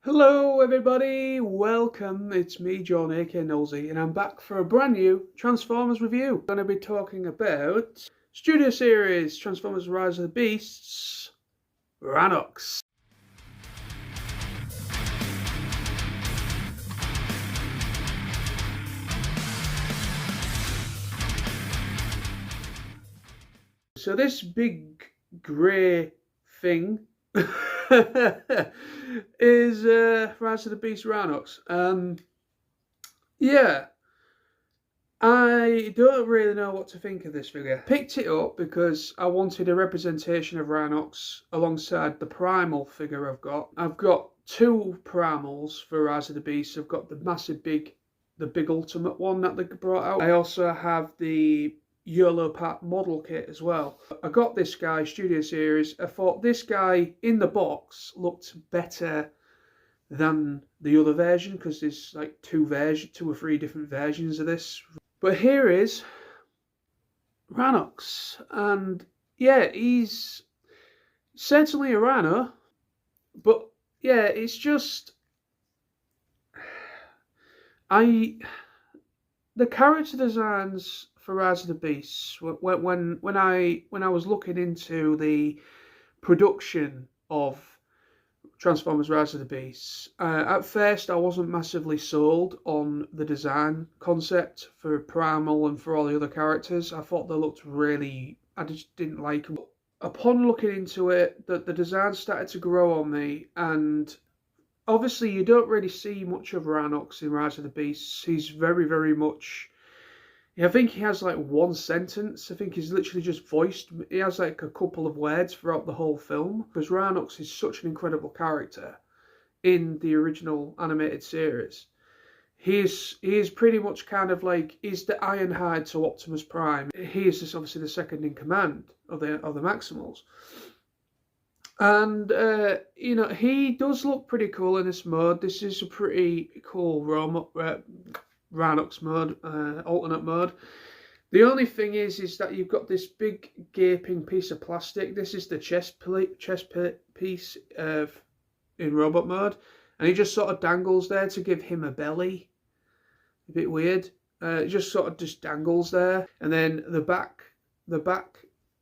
Hello everybody, welcome, it's me John aka Nosey and I'm back for a brand new Transformers review. I'm going to be talking about Studio Series Transformers Rise of the Beasts, Rhinox. So this big grey thing is Rise of the Beast Rhinox. Yeah, I don't really know what to think of this figure. Picked it up because I wanted a representation of Rhinox alongside the primal figure I've got. I've got two primals for Rise of the Beast. I've got the massive the big ultimate one that they brought out. I also have the YOLO Pack model kit as well. I got this guy, Studio Series. I thought this guy in the box looked better than the other version because there's like two or three different versions of this. But here is Rhinox, and yeah, he's certainly a Rhino, but yeah, it's just the character designs for Rise of the Beasts when I was looking into the production of Transformers Rise of the Beasts. At first, I wasn't massively sold on the design concept for Primal and for all the other characters. I thought they looked really... I just didn't like them. Upon looking into it, the design started to grow on me, and obviously you don't really see much of Rhinox in Rise of the Beasts. He's very, very much... I think he has like one sentence. I think he's literally just voiced. He has like a couple of words throughout the whole film. Because Rhinox is such an incredible character in the original animated series. He is pretty much kind of like, he's the Ironhide to Optimus Prime. He is just obviously the second in command of the Maximals. And, you know, he does look pretty cool in this mode. This is a pretty cool Rhinox mode, alternate mode. The only thing is that you've got this big gaping piece of plastic. This is the chest piece in robot mode, and he just sort of dangles there to give him a belly. A bit weird. It just sort of just dangles there, and then the back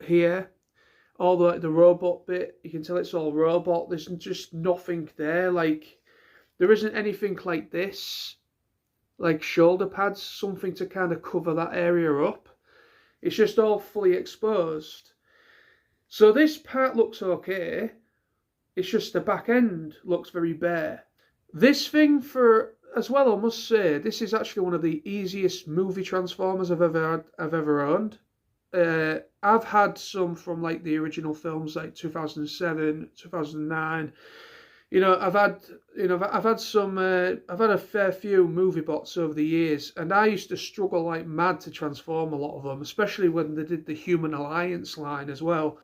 here, all the robot bit, you can tell it's all robot. There's just nothing there. Like there isn't anything like this, like shoulder pads, something to kind of cover that area up. It's just all fully exposed. So this part looks okay. It's just the back end looks very bare. This thing as well, I must say, this is actually one of the easiest movie Transformers I've ever owned. I've had some from like the original films, like 2007, 2009. You know, I've had a fair few movie bots over the years, and I used to struggle like mad to transform a lot of them, especially when they did the Human Alliance line as well.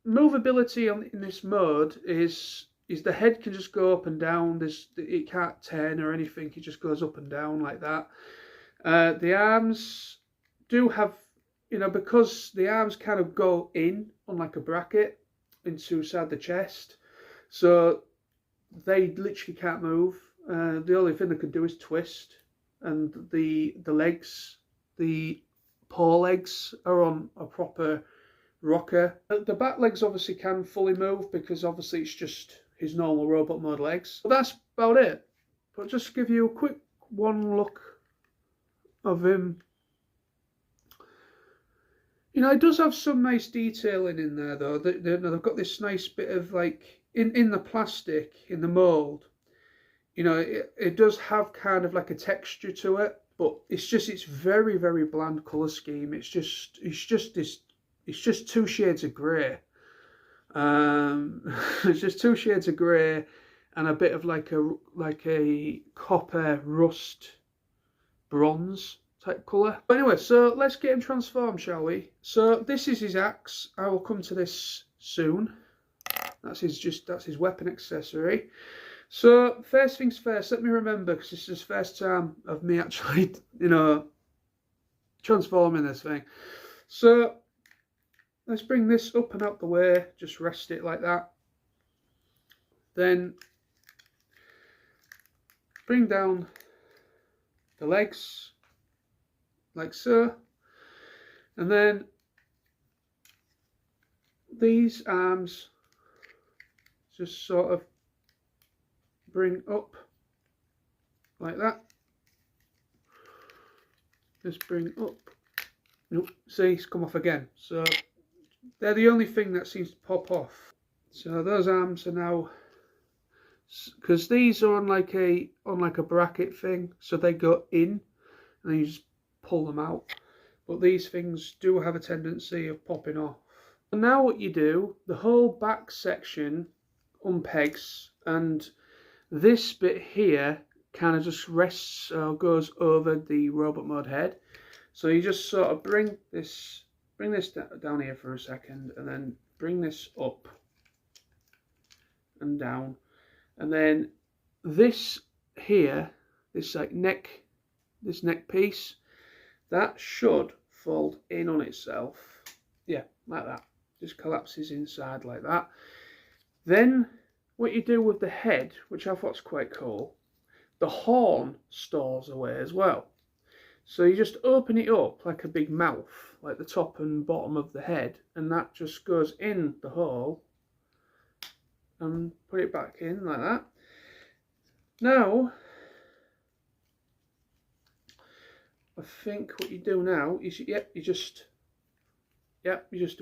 Movability in this mode is the head can just go up and down. It can't turn or anything. It just goes up and down like that. The arms do have, you know, because the arms kind of go in on like a bracket inside the chest, so they literally can't move. The only thing they can do is twist, and the legs, the paw legs, are on a proper rocker. The back legs obviously can fully move because obviously it's just his normal robot mode legs. But that's about it. But just to give you a quick one look of him. You know, it does have some nice detailing in there though. They've got this nice bit of like, in the plastic, in the mould, you know, it does have kind of like a texture to it, but it's very, very bland colour scheme. It's just two shades of grey. It's just two shades of grey and a bit of like a copper rust bronze type colour. But anyway, so let's get him transformed, shall we? So this is his axe. I will come to this soon. That's his weapon accessory. So first things first, let me remember, because this is the first time of me actually, you know, transforming this thing. So let's bring this up and out the way, just rest it like that. Then bring down the legs like so, and then these arms just sort of bring up like that. Just bring up. Nope, see, it's come off again. So they're the only thing that seems to pop off. So those arms are now, because these are on like a bracket thing, so they go in and then you just pull them out. But these things do have a tendency of popping off. And now what you do, the whole back section unpegs, and this bit here kind of just rests or goes over the robot mode head. So you just sort of bring this down here for a second, and then bring this up and down, and then this here, this like neck piece, that should fold in on itself. Yeah, like that. Just collapses inside like that. Then what you do with the head, which I thought's quite cool, the horn stores away as well. So you just open it up like a big mouth, like the top and bottom of the head, and that just goes in the hole and put it back in like that. Now, I think what you do now is, you just do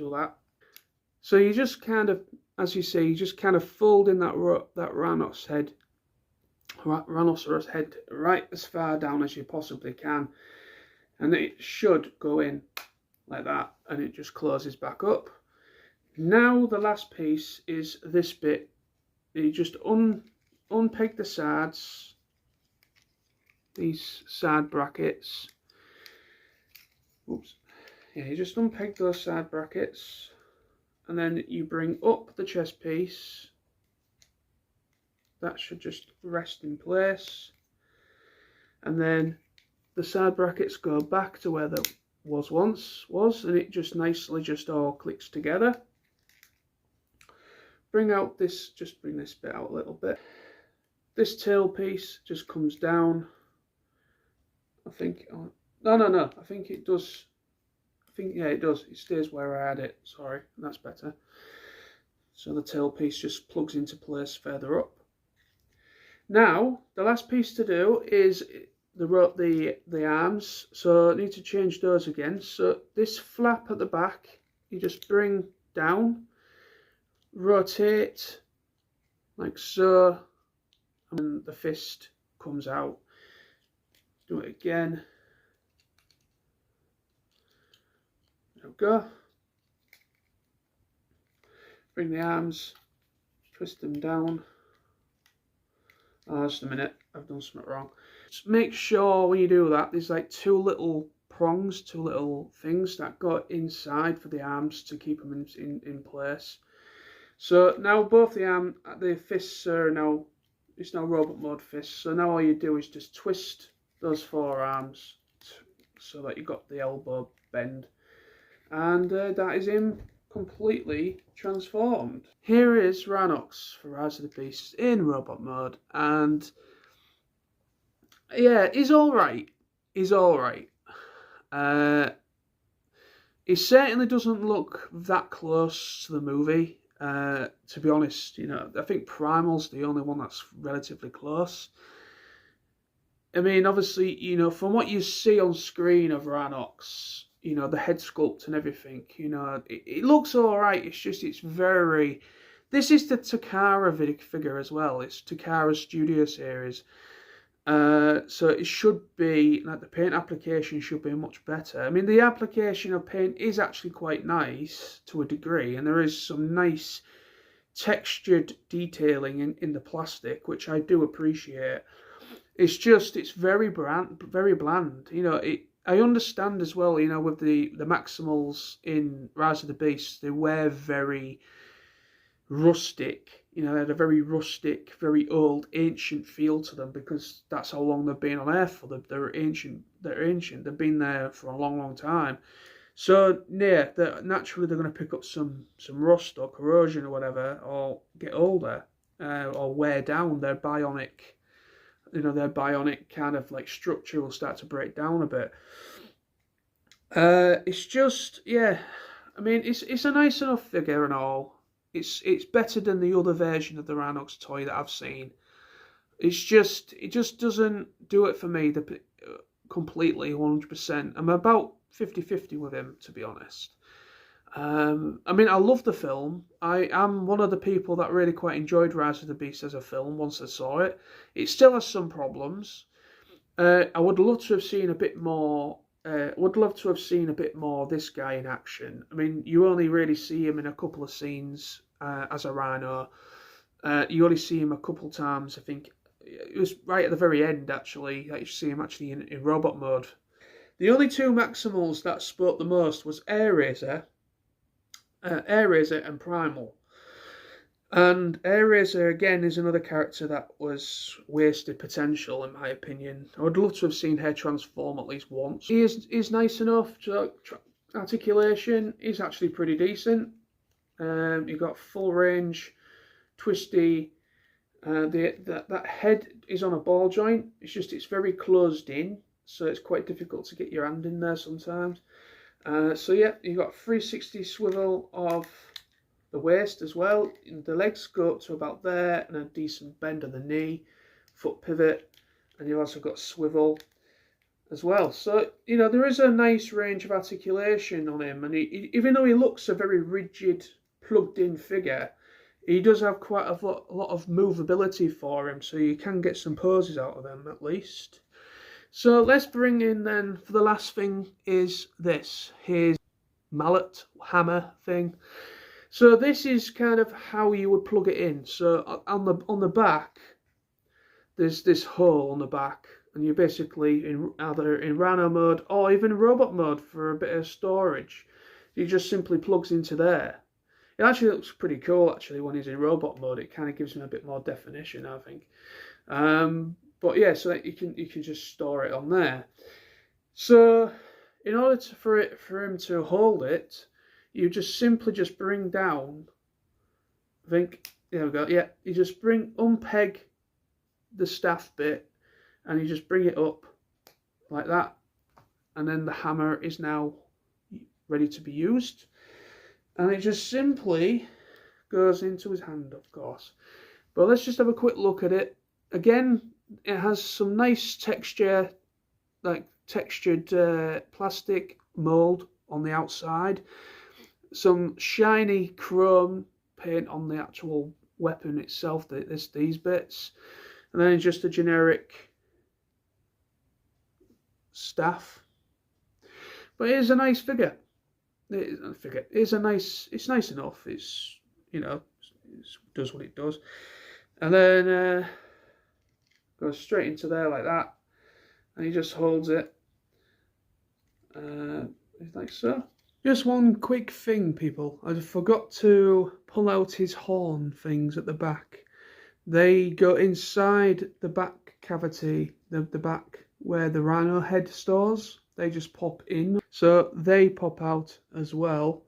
that. So you just kind of, as you see, you just kind of fold in that rhinoceros head right as far down as you possibly can, and it should go in like that, and it just closes back up. Now the last piece is this bit. You just unpeg the sides, these side brackets. Oops. Yeah, you just unpeg those side brackets, and then you bring up the chest piece. That should just rest in place, and then the side brackets go back to where they once was, and it just nicely just all clicks together. Bring this bit out a little bit. This tail piece just comes down. I think, no, I think it does. Yeah, it does. It stays where I had it. Sorry, that's better. So the tail piece just plugs into place further up. Now, the last piece to do is the arms. So I need to change those again. So this flap at the back, you just bring down, rotate like so, and the fist comes out. Do it again. There we go. Bring the arms, twist them down. Oh, just a minute, I've done something wrong. Just make sure when you do that, there's like two little prongs, two little things that go inside for the arms to keep them in place. So now both the fists are now, it's now robot mode fists. So now all you do is just twist those forearms so that you've got the elbow bend, and that is him completely transformed. Here is Rhinox for Rise of the Beasts in robot mode, and yeah, he's alright. He's alright. He certainly doesn't look that close to the movie. To be honest, you know, I think Primal's the only one that's relatively close. I mean, obviously, you know, from what you see on screen of Rhinox, you know, the head sculpt and everything, you know, it looks alright. It's just, it's very... This is the Takara figure as well. It's Takara's Studio series. So it should be, like, the paint application should be much better. I mean, the application of paint is actually quite nice to a degree, and there is some nice textured detailing in the plastic, which I do appreciate. It's just, it's very bland. You know, I understand as well, you know, with the Maximals in Rise of the Beasts, they were very rustic. You know, they had a very rustic, very old, ancient feel to them, because that's how long they've been on Earth for. They're ancient. They've been there for a long, long time. So, yeah, naturally they're going to pick up some rust or corrosion or whatever, or get older, or wear down their bionic their bionic kind of like structure will start to break down a bit. It's just, yeah, I mean, it's a nice enough figure and all. It's better than the other version of the Rhinox toy that I've seen. It just doesn't do it for me completely 100%. I'm about 50-50 with him, to be honest. I mean, I love the film. I am one of the people that really quite enjoyed Rise of the Beast as a film once I saw it. It still has some problems. I would love to have seen a bit more. Would love to have seen a bit more of this guy in action. I mean, you only really see him in a couple of scenes as a Rhino. You only see him a couple times. I think it was right at the very end, actually, that you see him actually in robot mode. The only two Maximals that spoke the most was Airazor and Primal. And Airazor, again, is another character that was wasted potential, in my opinion. I would love to have seen her transform at least once. He is nice enough. Articulation is actually pretty decent. You've got full range, twisty. That head is on a ball joint. It's very closed in, so it's quite difficult to get your hand in there sometimes. So yeah, you've got 360 swivel of the waist as well. The legs go up to about there, and a decent bend of the knee, foot pivot, and you've also got swivel as well. So there is a nice range of articulation on him, and even though he looks a very rigid, plugged-in figure, he does have quite a lot of movability for him, so you can get some poses out of him at least. So let's bring in then, for the last thing, is this, his mallet hammer thing. So this is kind of how you would plug it in. So on the back, there's this hole on the back, and you're basically either in Rhino mode or even robot mode for a bit of storage. He just simply plugs into there. It actually looks pretty cool, actually, when he's in robot mode. It kind of gives him a bit more definition, I think. But yeah, so that you can just store it on there. So in order for him to hold it, you just simply bring down. I think there we go. Yeah, you just unpeg the staff bit, and you just bring it up like that, and then the hammer is now ready to be used. And it just simply goes into his hand, of course. But let's just have a quick look at it. Again, it has some nice texture, like textured plastic mold on the outside. Some shiny chrome paint on the actual weapon itself, these bits. And then just a generic staff. But it is a nice figure. It's nice enough. It's it does what it does, and then goes straight into there like that, and he just holds it like so. Just one quick thing, people. I forgot to pull out his horn things at the back. They go inside the back cavity, the back where the Rhino head stores. They just pop in, so they pop out as well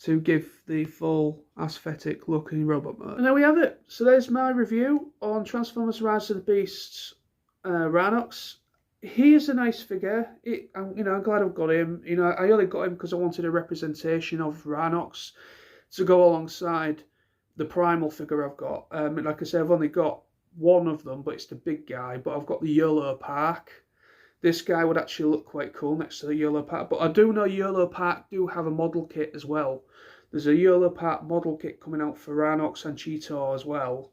to give the full aesthetic look in robot mode. And there we have it. So there's my review on Transformers Rise of the Beasts Rhinox. He is a nice figure. I'm glad I've got him. I only got him because I wanted a representation of Rhinox to go alongside the Primal figure I've got. Like I said, I've only got one of them, but it's the big guy. But I've got the Yellow Park. This guy would actually look quite cool next to the Yellow Park. But I do know Yellow Park do have a model kit as well. There's a Yellow Park model kit coming out for Rhinox and Cheetor as well,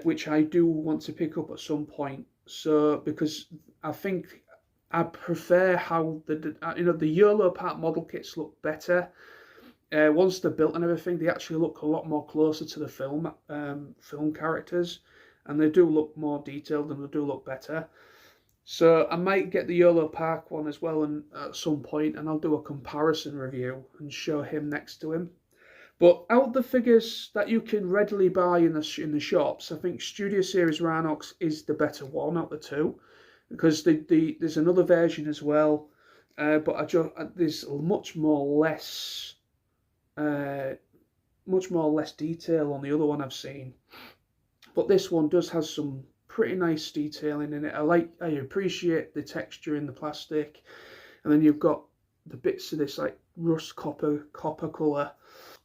which I do want to pick up at some point. So because I think I prefer how the Yellow Park model kits look better. Once they're built and everything, they actually look a lot more closer to the film characters, and they do look more detailed and they do look better. So I might get the Yellow Park one as well, and at some point, and I'll do a comparison review and show him next to him. But out of the figures that you can readily buy in the shops, I think Studio Series Rhinox is the better one out of the two, because there's another version as well, but there's much more less detail on the other one I've seen. But this one does have some pretty nice detailing in it. I appreciate the texture in the plastic, and then you've got the bits of this like rust copper colour.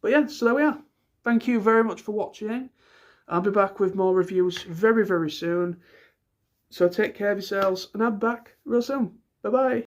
But yeah, so there we are. Thank you very much for watching. I'll be back with more reviews very, very soon. So take care of yourselves, and I'm back real soon. Bye bye.